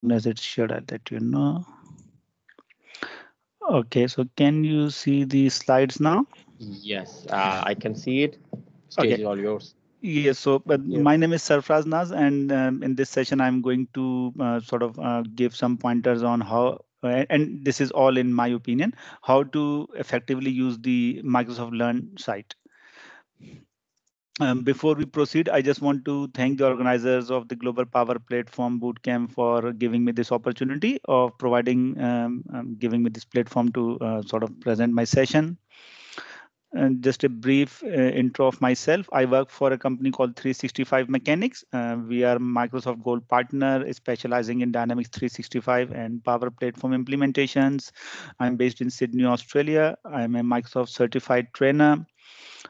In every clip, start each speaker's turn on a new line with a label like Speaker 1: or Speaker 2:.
Speaker 1: soon as it's shared, I'll let you know. Okay, so can you see the slides now?
Speaker 2: Yes, I can see it. Stage
Speaker 1: Okay.
Speaker 2: is all yours.
Speaker 1: Yes, so but
Speaker 3: Yeah.
Speaker 1: my name is Sarfraz Naz, and in this session, I'm going to sort of give some pointers on how, and this is all in my opinion, how to effectively use the Microsoft Learn site. Before we proceed, I just want to thank the organizers of the Global Power Platform Bootcamp for giving me this opportunity of providing, giving me this platform to sort of present my session. And just a brief intro of myself. I work for a company called 365 Mechanics. We are Microsoft Gold partner specializing in Dynamics 365 and Power Platform implementations. I'm based in Sydney, Australia. I'm a Microsoft certified trainer.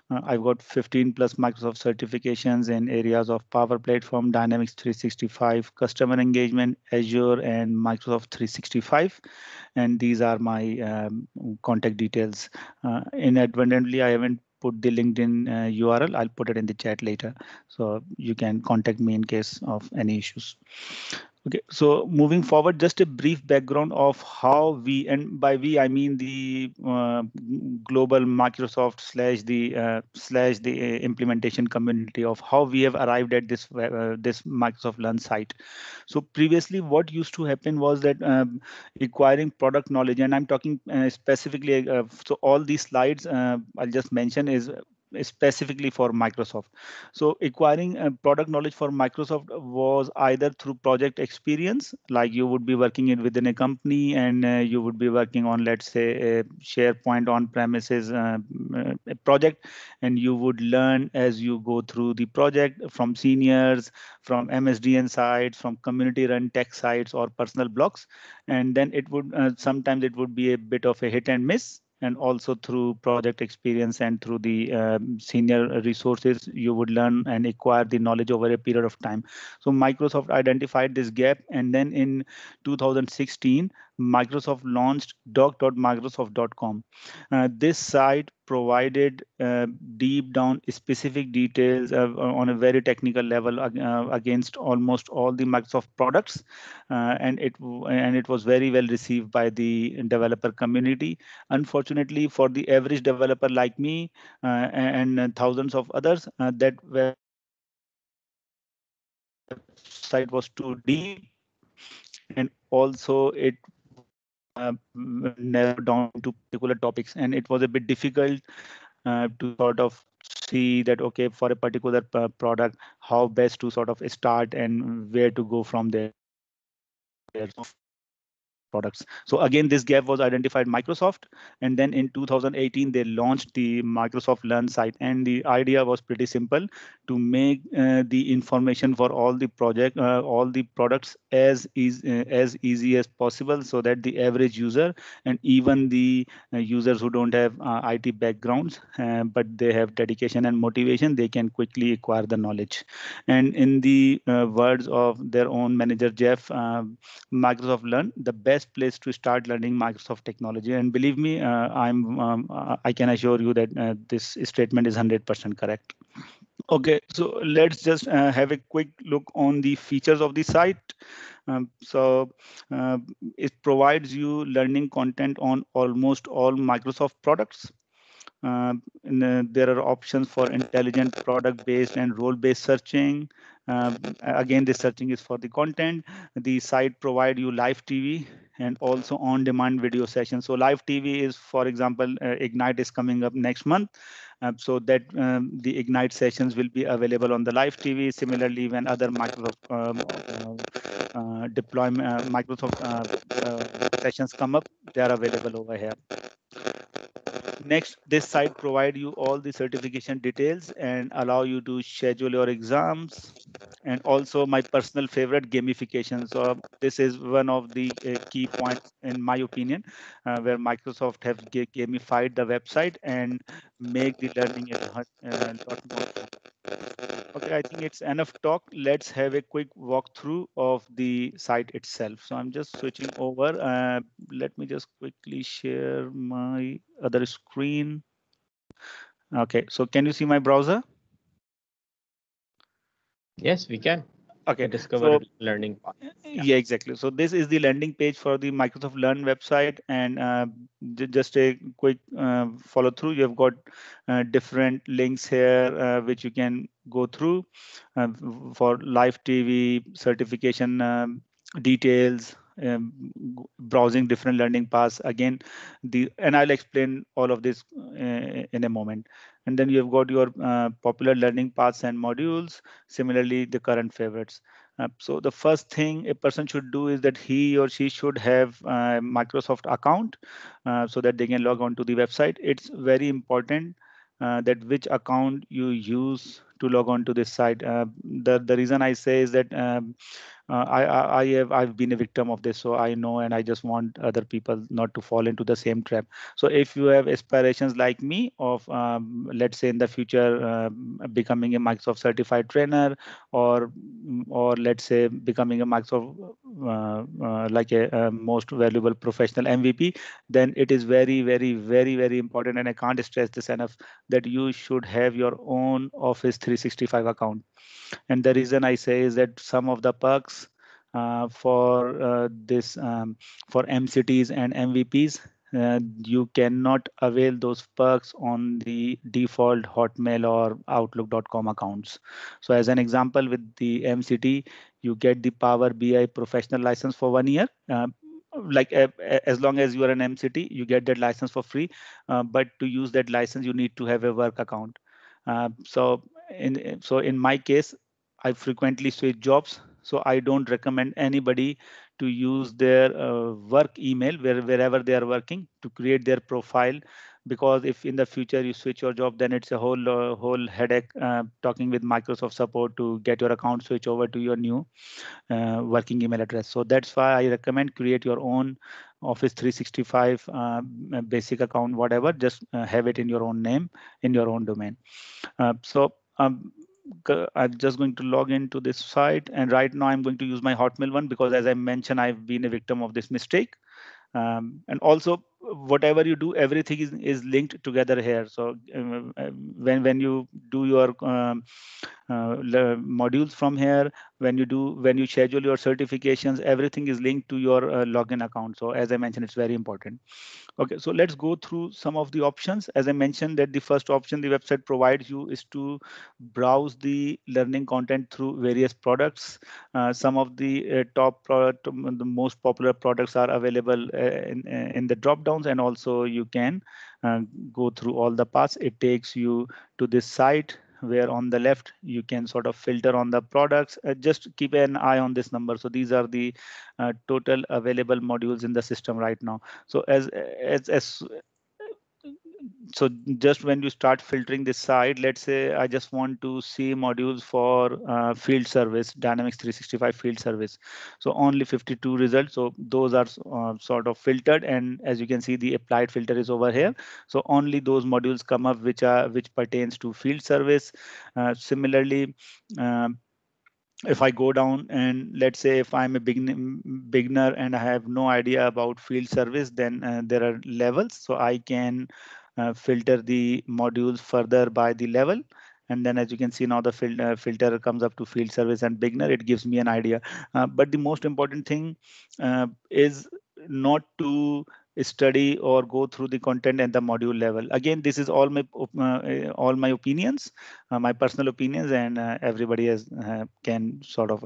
Speaker 1: I've got 15 plus Microsoft certifications in areas of Power Platform, Dynamics 365, customer engagement, Azure, and Microsoft 365. And these are my contact details. Inadvertently, I haven't put the LinkedIn URL. I'll put it in the chat later. So you can contact me in case of any issues. Okay, so moving forward, just a brief background of how we, and by we I mean the global Microsoft slash the implementation community of how we have arrived at this Microsoft Learn site. So previously, what used to happen was that acquiring product knowledge, and I'm talking specifically. So all these slides I'll just mention is specifically for Microsoft. So acquiring product knowledge for Microsoft was either through project experience, like you would be working in within a company and you would be working on, let's say, a SharePoint on-premises project, and you would learn as you go through the project from seniors, from MSDN sites, from community-run tech sites or personal blogs, and then it would sometimes it would be a bit of a hit and miss, and also through project experience and through the senior resources, you would learn and acquire the knowledge over a period of time. So Microsoft identified this gap, and then in 2016, Microsoft launched doc.microsoft.com. This site provided deep down specific details on a very technical level against almost all the Microsoft products, and it was very well received by the developer community. Unfortunately, for the average developer like me and thousands of others, that website was too deep, and also it narrow down into particular topics, and it was a bit difficult to sort of see that, okay, for a particular product, how best to sort of start and where to go from there. So again, this gap was identified Microsoft, and then in 2018 they launched the Microsoft Learn site, and the idea was pretty simple: to make the information for all the project, all the products as easy as possible, so that the average user and even the users who don't have IT backgrounds, but they have dedication and motivation, they can quickly acquire the knowledge. And in the words of their own manager Jeff, Microsoft Learn, the best place to start learning Microsoft technology. And believe me, I can assure you that this statement is 100% correct. Okay, so let's just have a quick look on the features of the site. So it provides you learning content on almost all Microsoft products. There are options for intelligent product-based and role-based searching. Again, this searching is for the content. The site provide you live TV and also on-demand video sessions. So live TV is, for example, Ignite is coming up next month. So that the Ignite sessions will be available on the live TV. Similarly, when other Microsoft deployment, Microsoft sessions come up, they are available over here. Next, this site provide you all the certification details and allow you to schedule your exams. And also my personal favorite, gamification. So this is one of the key points in my opinion, where Microsoft have gamified the website and make the learning a lot more fun. Okay, I think it's enough talk. Let's have a quick walkthrough of the site itself. So I'm just switching over. Let me just quickly share my other screen. Okay, so can you see my browser?
Speaker 2: Yes, we can.
Speaker 1: Okay,
Speaker 2: Discover learning path.
Speaker 1: Yeah, exactly. So this is the landing page for the Microsoft Learn website, and just a quick follow through. You have got different links here which you can go through for live TV certification details, browsing different learning paths. Again, and I'll explain all of this in a moment. And then you have got your popular learning paths and modules. Similarly, the current favorites. So the first thing a person should do is that he or she should have a Microsoft account so that they can log on to the website. It's very important that which account you use to log on to this site. The reason I say is that I've been a victim of this, so I know, and I just want other people not to fall into the same trap. So if you have aspirations like me of let's say in the future becoming a Microsoft certified trainer, or let's say becoming a Microsoft like a most valuable professional MVP, then it is very, very, very, very important, and I can't stress this enough, that you should have your own Office 365 account. And the reason I say is that some of the perks for this for MCTs and MVPs, you cannot avail those perks on the default Hotmail or Outlook.com accounts. So as an example, with the MCT, you get the Power BI professional license for 1 year. Like as long as you are an MCT, you get that license for free. But to use that license, you need to have a work account. So in my case, I frequently switch jobs, so I don't recommend anybody to use their work email wherever they are working to create their profile, because if in the future you switch your job, then it's a whole headache talking with Microsoft support to get your account switch over to your new working email address. So that's why I recommend create your own Office 365 basic account, whatever, just have it in your own name, in your own domain. I'm just going to log into this site, and right now I'm going to use my Hotmail one because, as I mentioned, I've been a victim of this mistake. And also, whatever you do, everything is linked together here. So when you do your modules from here, when you schedule your certifications, everything is linked to your login account. So as I mentioned, it's very important. Okay, so let's go through some of the options. As I mentioned, that the first option the website provides you is to browse the learning content through various products. Some of the the most popular products are available in the drop downs, and also you can go through all the paths. It takes you to this site where on the left you can sort of filter on the products. Just keep an eye on this number. So these are the total available modules in the system right now. So so just when you start filtering this site, let's say I just want to see modules for field service, Dynamics 365 field service. So only 52 results. So those are sort of filtered, and as you can see, the applied filter is over here. So only those modules come up which pertains to field service. Similarly, if I go down and let's say if I'm a beginner and I have no idea about field service, then there are levels. So I can filter the modules further by the level. And then as you can see now, the filter comes up to field service and beginner. It gives me an idea. But the most important thing is not to study or go through the content at the module level. Again, this is all my opinions, my personal opinions, and everybody can sort of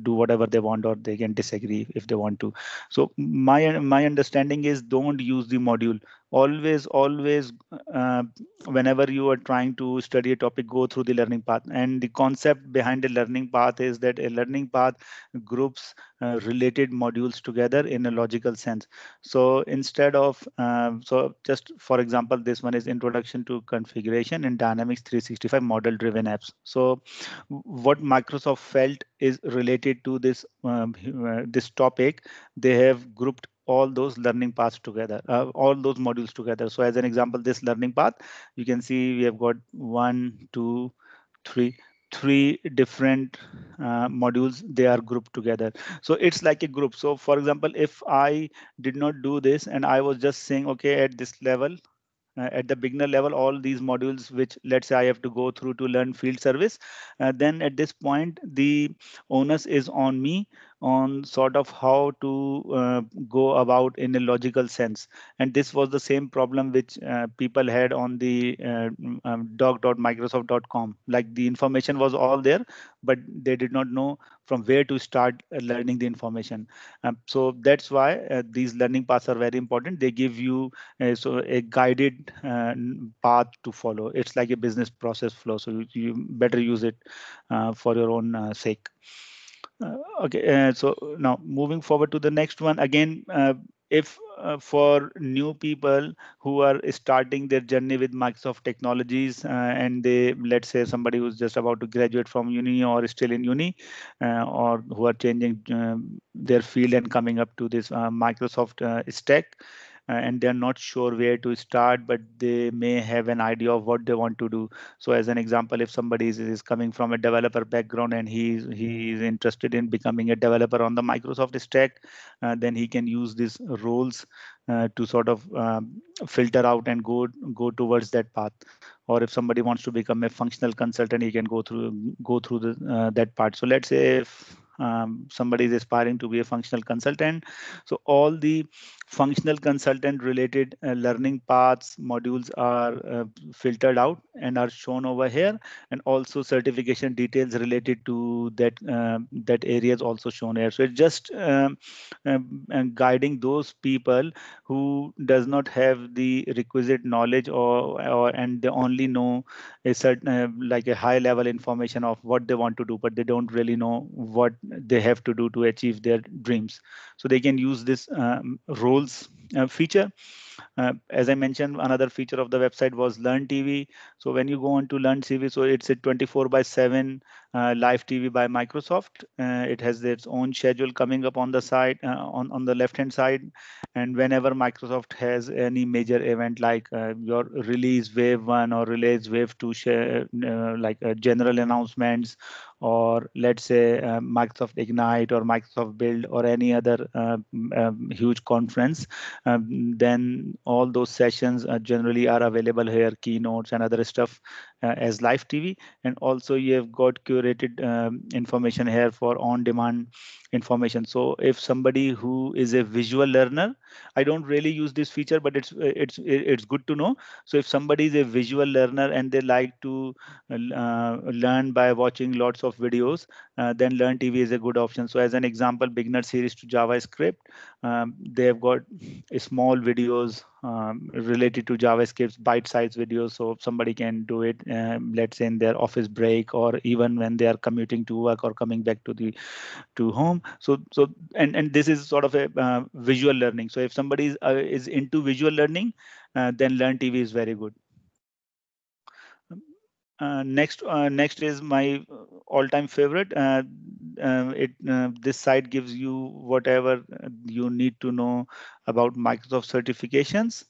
Speaker 1: do whatever they want, or they can disagree if they want to. So my understanding is, don't use the module. Always whenever you are trying to study a topic, go through the learning path. And the concept behind the learning path is that a learning path groups related modules together in a logical sense. So instead of so just for example, this one is introduction to configuration in Dynamics 365 model driven apps. So what Microsoft felt is related to this topic, they have grouped all those learning paths together, all those modules together. So as an example, this learning path, you can see we have got 1, 2, 3 different modules. They are grouped together. So it's like a group. So for example, if I did not do this and I was just saying, okay, at this level, at the beginner level, all these modules which let's say I have to go through to learn field service, then at this point the onus is on me on sort of how to go about in a logical sense. And this was the same problem which people had on the doc.microsoft.com. Like the information was all there, but they did not know from where to start learning the information. So that's why these learning paths are very important. They give you so a guided path to follow. It's like a business process flow. So you better use it for your own sake. Okay, so now moving forward to the next one again, if for new people who are starting their journey with Microsoft technologies, and they, let's say somebody who's just about to graduate from uni or still in uni, or who are changing their field and coming up to this Microsoft stack, and they're not sure where to start, but they may have an idea of what they want to do. So as an example, if somebody is coming from a developer background and he is interested in becoming a developer on the Microsoft stack, then he can use these roles to sort of filter out and go towards that path. Or if somebody wants to become a functional consultant, he can go through that part. So let's say if somebody is aspiring to be a functional consultant, so all the functional consultant related learning paths modules are filtered out and are shown over here, and also certification details related to that area is also shown here. So it's just guiding those people who does not have the requisite knowledge, or and they only know a certain like a high level information of what they want to do, but they don't really know what they have to do to achieve their dreams. So they can use this roles feature. As I mentioned, another feature of the website was Learn TV. So when you go on to Learn TV, so it's a 24/7 live TV by Microsoft. It has its own schedule coming up on the side, on the left hand side. And whenever Microsoft has any major event like your release wave 1 or release wave 2, share, like general announcements, or let's say Microsoft Ignite or Microsoft Build or any other huge conference, then all those sessions generally are available here, keynotes and other stuff as live TV. And also you have got curated information here for on-demand information. So if somebody who is a visual learner, I don't really use this feature, but it's good to know. So if somebody is a visual learner and they like to learn by watching lots of videos, then Learn TV is a good option. So as an example, beginner series to JavaScript, they have got small videos related to JavaScript, bite-sized videos. So somebody can do it, let's say in their office break, or even when they are commuting to work or coming back to home. And this is sort of a visual learning. So if somebody is into visual learning, then Learn TV is very good. Next is my all-time favorite. This site gives you whatever you need to know about Microsoft certifications.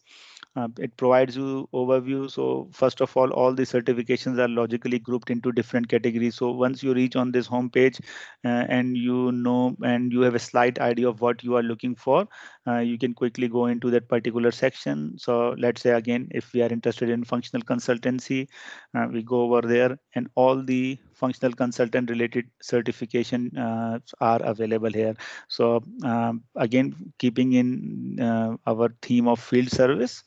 Speaker 1: It provides you overview. So first of all the certifications are logically grouped into different categories. So once you reach on this home page and you know and you have a slight idea of what you are looking for, you can quickly go into that particular section. So let's say again, if we are interested in functional consultancy, we go over there, and all the functional consultant related certification are available here. So again, keeping in our theme of field service.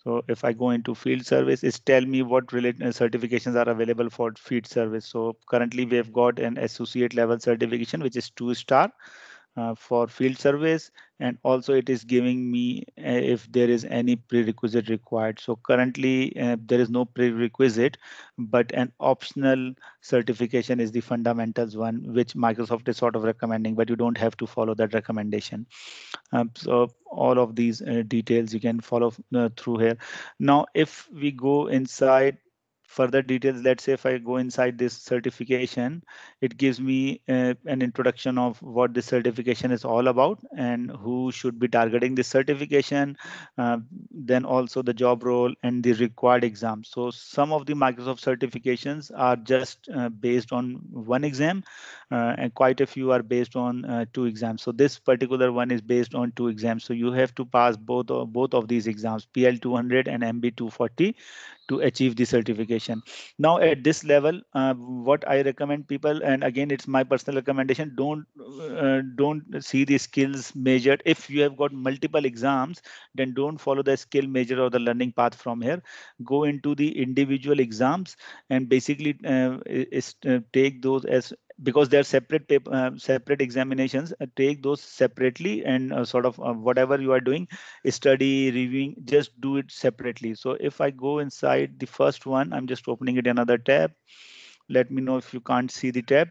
Speaker 1: So if I go into field service, it's tell me what related certifications are available for field service. So currently we have got an associate level certification, which is 2-star. For field service, and also it is giving me if there is any prerequisite required. So currently there is no prerequisite, but an optional certification is the fundamentals one, which Microsoft is sort of recommending, but you don't have to follow that recommendation. So all of these details you can follow through here. Now if we go inside further details, let's say if I go inside this certification, it gives me an introduction of what this certification is all about and who should be targeting this certification, then also the job role and the required exams. So some of the Microsoft certifications are just based on one exam, and quite a few are based on two exams. So this particular one is based on two exams. So you have to pass both of these exams, PL 200 and MB 240, to achieve the certification. Now at this level, what I recommend people, and again it's my personal recommendation, don't see the skills measured. If you have got multiple exams, then don't follow the skill measure or the learning path from here. Go into the individual exams and basically take those as, because they're separate paper, separate examinations, take those separately, and sort of whatever you are doing, study, reviewing, just do it separately. So if I go inside the first one, I'm just opening it in another tab. Let me know if you can't see the tab.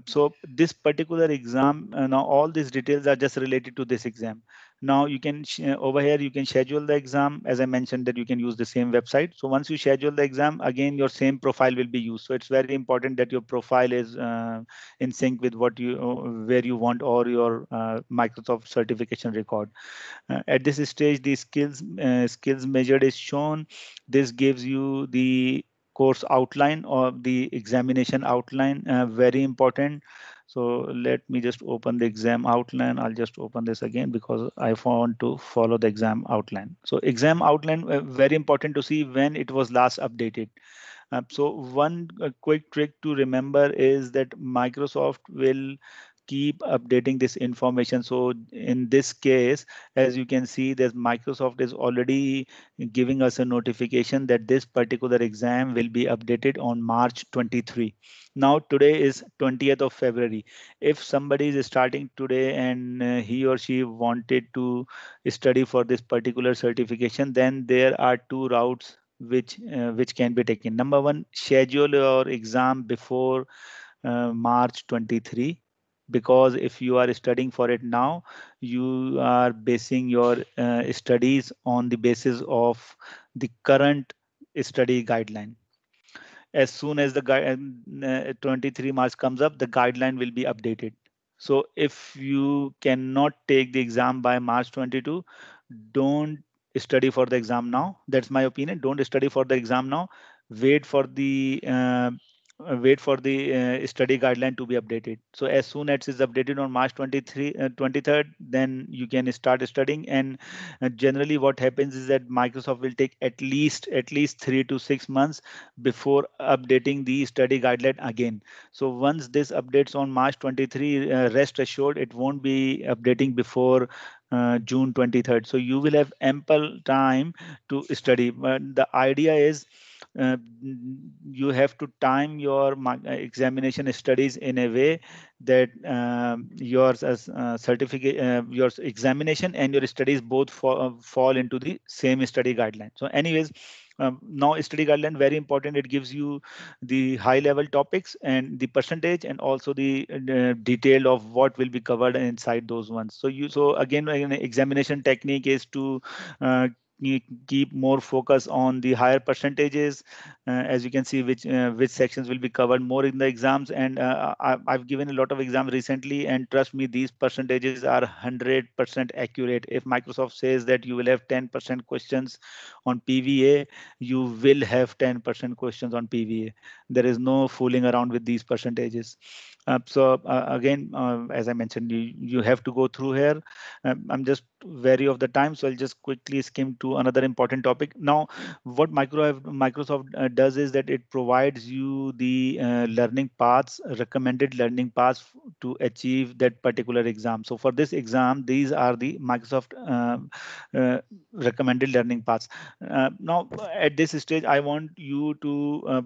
Speaker 1: So this particular exam, now all these details are just related to this exam. Now you can over here you can schedule the exam. As I mentioned that you can use the same website. So once you schedule the exam, again your same profile will be used. So it's very important that your profile is in sync with what you where you want, or your Microsoft certification record. At this stage, the skills measured is shown. This gives you the course outline or the examination outline, very important. So let me just open the exam outline. I'll just open this again because I want to follow the exam outline. So exam outline, very important to see when it was last updated. So one quick trick to remember is that Microsoft will keep updating this information. So in this case, as you can see, that Microsoft is already giving us a notification that this particular exam will be updated on March 23. Now today is 20th of February. If somebody is starting today and he or she wanted to study for this particular certification, then there are two routes which can be taken. Number one, schedule your exam before March 23, because if you are studying for it now, you are basing your studies on the basis of the current study guideline. As soon as the 23 March comes up, the guideline will be updated. So if you cannot take the exam by March 22, don't study for the exam now. That's my opinion. Don't study for the exam now. Wait for the study guideline to be updated. So as soon as it's updated on March 23rd, then you can start studying. And generally what happens is that Microsoft will take at least 3 to 6 months before updating the study guideline again. So once this updates on March 23, rest assured it won't be updating before June 23rd. So you will have ample time to study. But the idea is uh, you have to time your examination studies in a way that your certificate, your examination and your studies both fall into the same study guideline. So anyways, now study guideline, very important. It gives you the high level topics and the percentage, and also the detail of what will be covered inside those ones. So again, an examination technique is to you keep more focus on the higher percentages, as you can see which sections will be covered more in the exams. And I've given a lot of exams recently, and trust me, these percentages are 100% accurate. If Microsoft says that you will have 10% questions on PVA, you will have 10% questions on PVA. There is no fooling around with these percentages. Again, as I mentioned, you have to go through here. I'm just wary of the time, so I'll just quickly skim to another important topic. Now, what Microsoft does is that it provides you the learning paths, recommended learning paths to achieve that particular exam. So for this exam, these are the Microsoft recommended learning paths. Now, at this stage, I want you to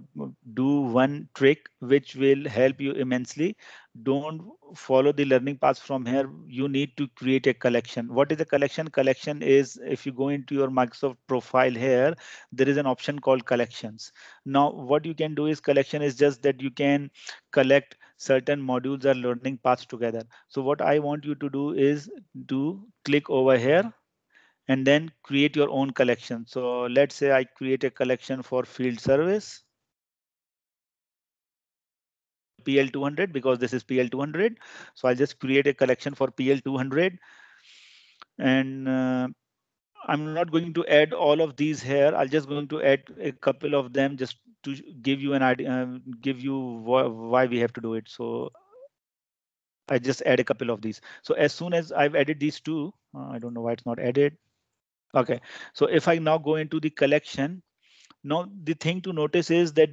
Speaker 1: do one trick which will help you immensely. Don't follow the learning paths from here. You need to create a collection. What is a collection? Collection is, if you go into your Microsoft profile here, there is an option called collections. Now, what you can do is, collection is just that you can collect certain modules or learning paths together. So what I want you to do is to click over here and then create your own collection. So let's say I create a collection for field service. PL200 because this is PL200. So I'll just create a collection for PL200. And I'm not going to add all of these here. I'll just going to add a couple of them just to give you an idea, give you why we have to do it. So I just add a couple of these. So as soon as I've added these two, I don't know why it's not added. Okay, so if I now go into the collection, now the thing to notice is that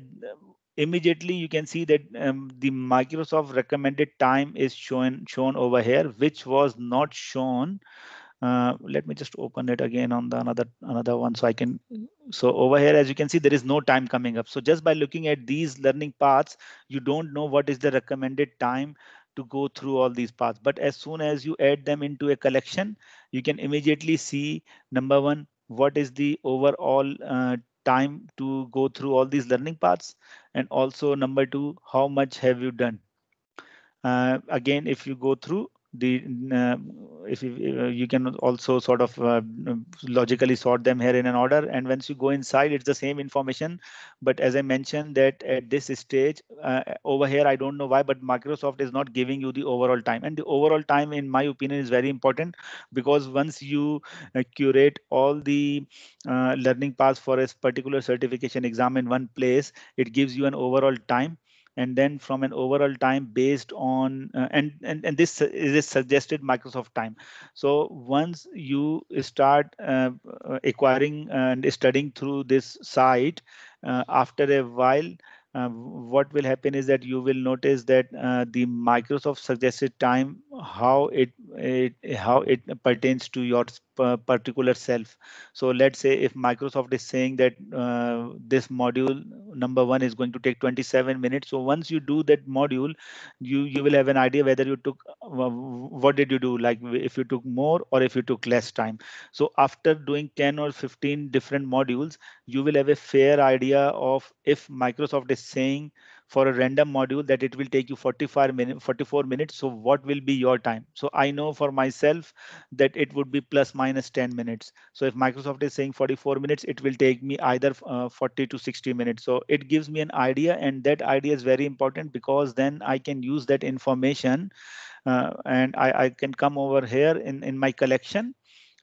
Speaker 1: immediately you can see that the Microsoft recommended time is shown over here, which was not shown. Let me just open it again on the another one so I can. So over here, as you can see, there is no time coming up. So just by looking at these learning paths, you don't know what is the recommended time to go through all these paths. But as soon as you add them into a collection, you can immediately see, number one, what is the overall time to go through all these learning paths, and also number two, how much have you done. Again, if you go through the if you can also sort of logically sort them here in an order, and once you go inside, it's the same information. But as I mentioned that at this stage over here, I don't know why, but Microsoft is not giving you the overall time, and the overall time in my opinion is very important, because once you curate all the learning paths for a particular certification exam in one place, it gives you an overall time. And then from an overall time based on and this is a suggested Microsoft time. So once you start acquiring and studying through this site, after a while, what will happen is that you will notice that the Microsoft suggested time, how it pertains to your particular self. So let's say if Microsoft is saying that this module number one is going to take 27 minutes. So once you do that module, you will have an idea whether you took what did you do, like if you took more or if you took less time. So after doing 10 or 15 different modules, you will have a fair idea of if Microsoft is saying for a random module that it will take you 44 minutes. So what will be your time? So I know for myself that it would be plus minus 10 minutes. So if Microsoft is saying 44 minutes, it will take me either 40 to 60 minutes. So it gives me an idea, and that idea is very important, because then I can use that information and I can come over here in my collection,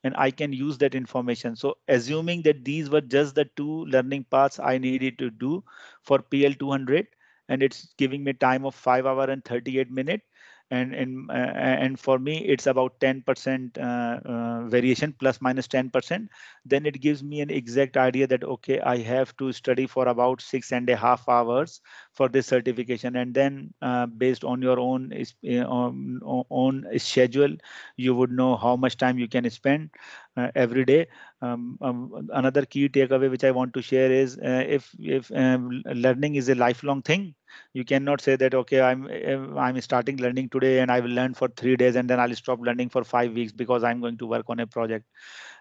Speaker 1: and I can use that information. So assuming that these were just the two learning paths I needed to do for PL200, and it's giving me time of 5 hours and 38 minutes. And for me, it's about 10% variation, plus minus 10%. Then it gives me an exact idea that, okay, I have to study for about 6.5 hours for this certification. And then based on your own schedule, you would know how much time you can spend every day. Another key takeaway which I want to share is if learning is a lifelong thing, you cannot say that, okay, I'm starting learning today and I will learn for 3 days and then I'll stop learning for 5 weeks because I'm going to work on a project.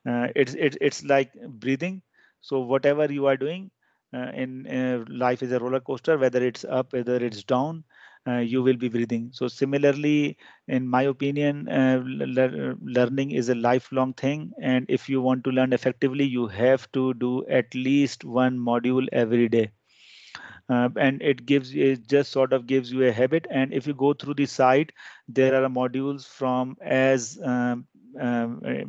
Speaker 1: It's like breathing. So whatever you are doing in life is a roller coaster, whether it's up, whether it's down, you will be breathing. So similarly, in my opinion, learning is a lifelong thing, and if you want to learn effectively, you have to do at least one module every day. And it just sort of gives you a habit. And if you go through the site, there are modules from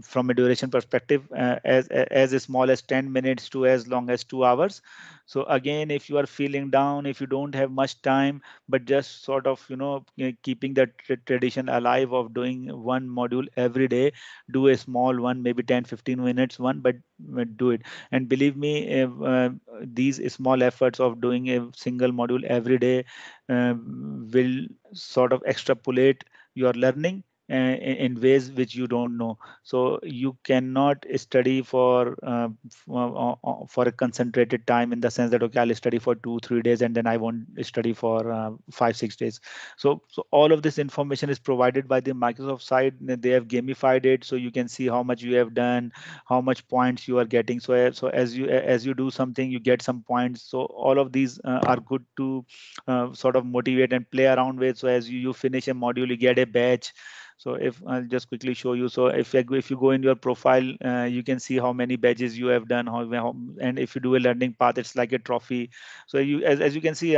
Speaker 1: from a duration perspective, as small as 10 minutes to as long as 2 hours. So again, if you are feeling down, if you don't have much time, but just sort of keeping that tradition alive of doing one module every day, do a small one, maybe 10-15 minutes one, but do it. And believe me, these small efforts of doing a single module every day will sort of extrapolate your learning in ways which you don't know. So you cannot study for a concentrated time, in the sense that, okay, I'll study for 2-3 days and then I won't study for 5-6 days. So all of this information is provided by the Microsoft side. They have gamified it, so you can see how much you have done, how much points you are getting. So as you do something, you get some points. So all of these are good to sort of motivate and play around with. So as you finish a module, you get a badge. So if I'll just quickly show you. So if you go in your profile, you can see how many badges you have done, and if you do a learning path, it's like a trophy. So as you can see,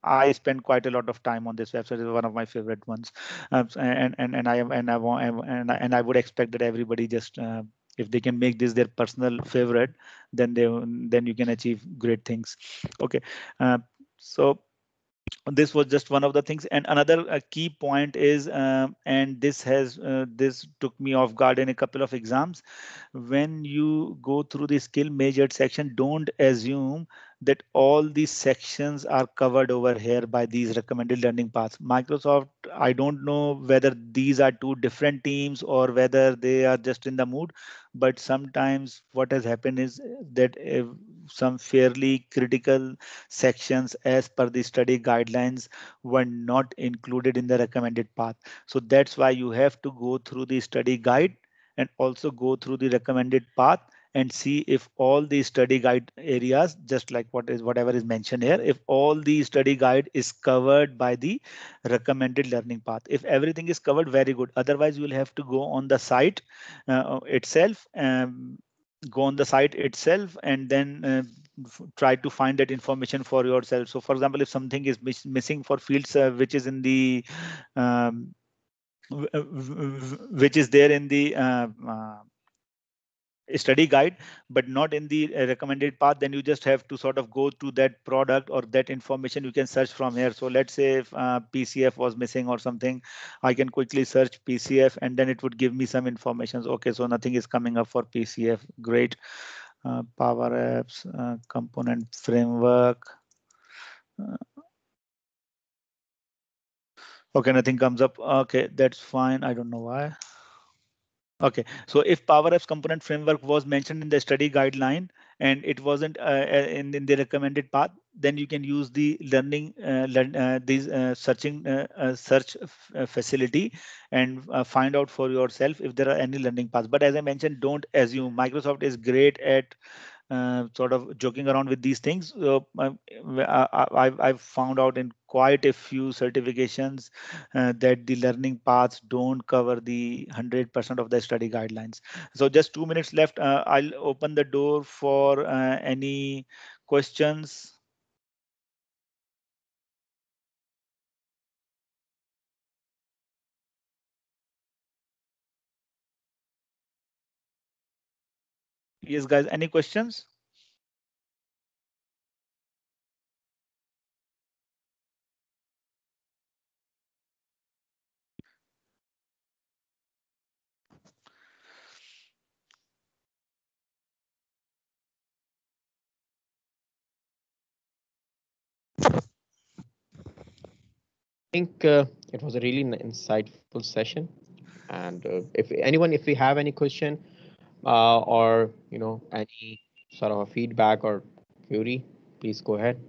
Speaker 1: I spend quite a lot of time on this website. It's one of my favorite ones, and I would expect that everybody just if they can make this their personal favorite, then you can achieve great things. Okay, so this was just one of the things, and another key point is and this took me off guard in a couple of exams. When you go through the skill measured section, don't assume that all these sections are covered over here by these recommended learning paths. Microsoft, I don't know whether these are two different teams or whether they are just in the mood, but sometimes what has happened is that some fairly critical sections as per the study guidelines were not included in the recommended path. So that's why you have to go through the study guide and also go through the recommended path and see if all the study guide areas, just like whatever is mentioned here, if all the study guide is covered by the recommended learning path. If everything is covered, very good. Otherwise, you will have to go on the site itself. Go on the site itself and then try to find that information for yourself. So for example, if something is missing for fields which is in the which is there in the study guide but not in the recommended path, then you just have to sort of go to that product or that information. You can search from here. So let's say if PCF was missing or something, I can quickly search PCF and then it would give me some information. Okay, so nothing is coming up for PCF. Great. Power Apps component framework. Okay, nothing comes up. Okay, that's fine. I don't know why. Okay, so if Power Apps component framework was mentioned in the study guideline and it wasn't in the recommended path, then you can use the searching search facility and find out for yourself if there are any learning paths. But as I mentioned, don't assume. Microsoft is great at sort of joking around with these things. I've found out in quite a few certifications that the learning paths don't cover the 100% of the study guidelines. So just 2 minutes left. I'll open the door for any questions. Yes, guys, any questions?
Speaker 2: I think it was a really insightful session. And if we have any question or any sort of a feedback or query, please go ahead.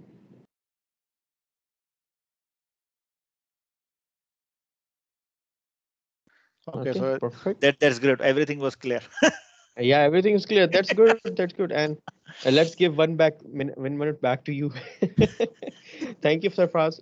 Speaker 1: Okay, so
Speaker 2: perfect.
Speaker 1: That's great. Everything was clear.
Speaker 2: Yeah, everything is clear. That's good. That's good. And let's give 1 minute back to you. Thank you, Sarfraz,